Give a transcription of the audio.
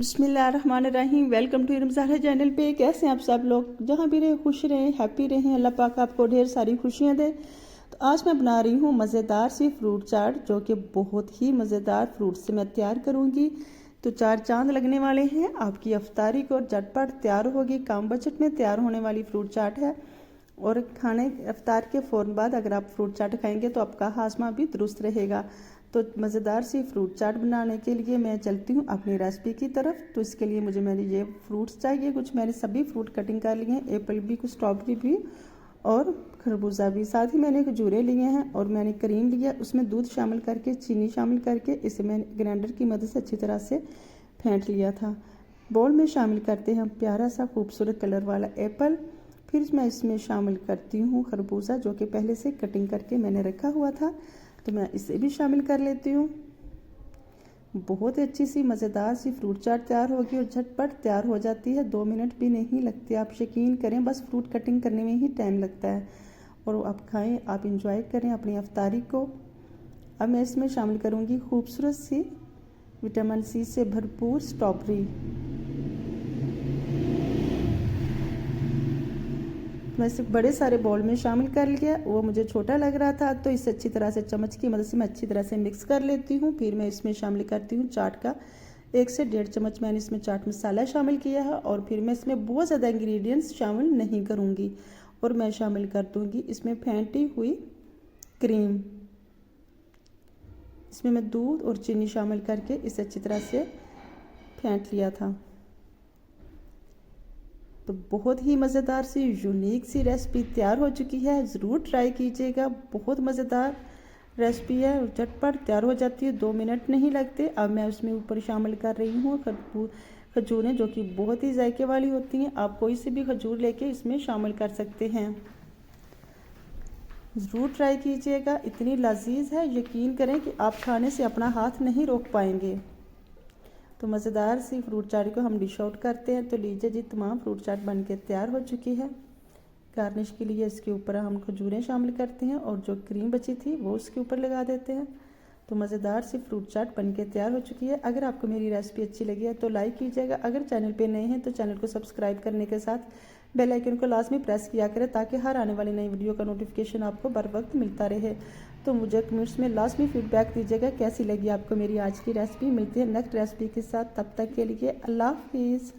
बिस्मिल्लाहिर्रहमानिर्रहीम। Welcome to रमज़ारा channel पे। कैसे हैं आप सब लोग? जहाँ भी रहें खुश रहें, हैप्पी रहें। अल्लाह पाक आपको ढेर सारी खुशियाँ दे। तो आज मैं बना रही हूँ मज़ेदार सी फ्रूट चाट, जो कि बहुत ही मज़ेदार फ्रूट से मैं तैयार करूँगी। तो 4 चांद लगने वाले हैं आपकी अफ्तारी को, झटपट तैयार होगी। कम बजट में तैयार होने वाली फ्रूट चाट है। और खाने अफ्तार के फ़ौरन बाद अगर आप फ्रूट चाट खाएंगे तो आपका हाजमा भी दुरुस्त रहेगा। तो मज़ेदार सी फ्रूट चाट बनाने के लिए मैं चलती हूँ अपनी रेसिपी की तरफ। तो इसके लिए मैंने ये फ्रूट्स चाहिए। कुछ मैंने सभी फ्रूट कटिंग कर लिए हैं, एप्पल भी, कुछ स्ट्रॉबेरी भी और खरबूजा भी। साथ ही मैंने खजूरें लिए हैं और मैंने क्रीम लिया, उसमें दूध शामिल करके, चीनी शामिल करके इसे मैंने ग्राइंडर की मदद से अच्छी तरह से फेंट लिया था। बोल में शामिल करते हैं प्यारा सा खूबसूरत कलर वाला एप्पल। फिर मैं इसमें शामिल करती हूँ खरबूजा, जो कि पहले से कटिंग करके मैंने रखा हुआ था। तो मैं इसे भी शामिल कर लेती हूँ। बहुत ही अच्छी सी मज़ेदार सी फ्रूट चाट तैयार होगी और झटपट तैयार हो जाती है। 2 मिनट भी नहीं लगते, आप यकीन करें। बस फ्रूट कटिंग करने में ही टाइम लगता है। और आप खाएं, आप इंजॉय करें अपनी अफ्तारी को। अब मैं इसमें शामिल करूँगी खूबसूरत सी विटामिन सी से भरपूर स्ट्रॉबेरी। मैं इसे बड़े सारे बाउल में शामिल कर लिया। वो मुझे छोटा लग रहा था, तो इसे अच्छी तरह से चम्मच की मदद से मैं अच्छी तरह से मिक्स कर लेती हूँ। फिर मैं इसमें शामिल करती हूँ चाट का 1 से 1.5 चम्मच मैंने इसमें चाट मसाला शामिल किया है। और फिर मैं इसमें बहुत ज़्यादा इंग्रेडिएंट्स शामिल नहीं करूँगी। और मैं शामिल कर दूँगी इसमें फेंटी हुई क्रीम। इसमें मैं दूध और चीनी शामिल करके इसे अच्छी तरह से फेंट लिया था। तो बहुत ही मज़ेदार सी यूनिक सी रेसिपी तैयार हो चुकी है। ज़रूर ट्राई कीजिएगा। बहुत मज़ेदार रेसिपी है, झटपट तैयार हो जाती है, 2 मिनट नहीं लगते। अब मैं उसमें ऊपर शामिल कर रही हूँ खजूरें, जो कि बहुत ही जायके वाली होती हैं। आप कोई से भी खजूर लेके इसमें शामिल कर सकते हैं। ज़रूर ट्राई कीजिएगा, इतनी लजीज है, यकीन करें कि आप खाने से अपना हाथ नहीं रोक पाएंगे। तो मज़ेदार सी फ्रूट चाट को हम डिश आउट करते हैं। तो लीजिए जी, तमाम फ्रूट चाट बन के तैयार हो चुकी है। गार्निश के लिए इसके ऊपर हम खजूरें शामिल करते हैं और जो क्रीम बची थी वो इसके ऊपर लगा देते हैं। तो मज़ेदार सी फ्रूट चाट बन के तैयार हो चुकी है। अगर आपको मेरी रेसिपी अच्छी लगी है तो लाइक कीजिएगा। अगर चैनल पे नए हैं तो चैनल को सब्सक्राइब करने के साथ बेल आइकन को लाजमी प्रेस किया करें, ताकि हर आने वाली नई वीडियो का नोटिफिकेशन आपको बर वक्त मिलता रहे। तो मुझे कमेंट्स में लाजमी फीडबैक दीजिएगा कैसी लगी आपको मेरी आज की रेसिपी। मिलती है नेक्स्ट रेसिपी के साथ, तब तक के लिए अल्लाह हाफिज़।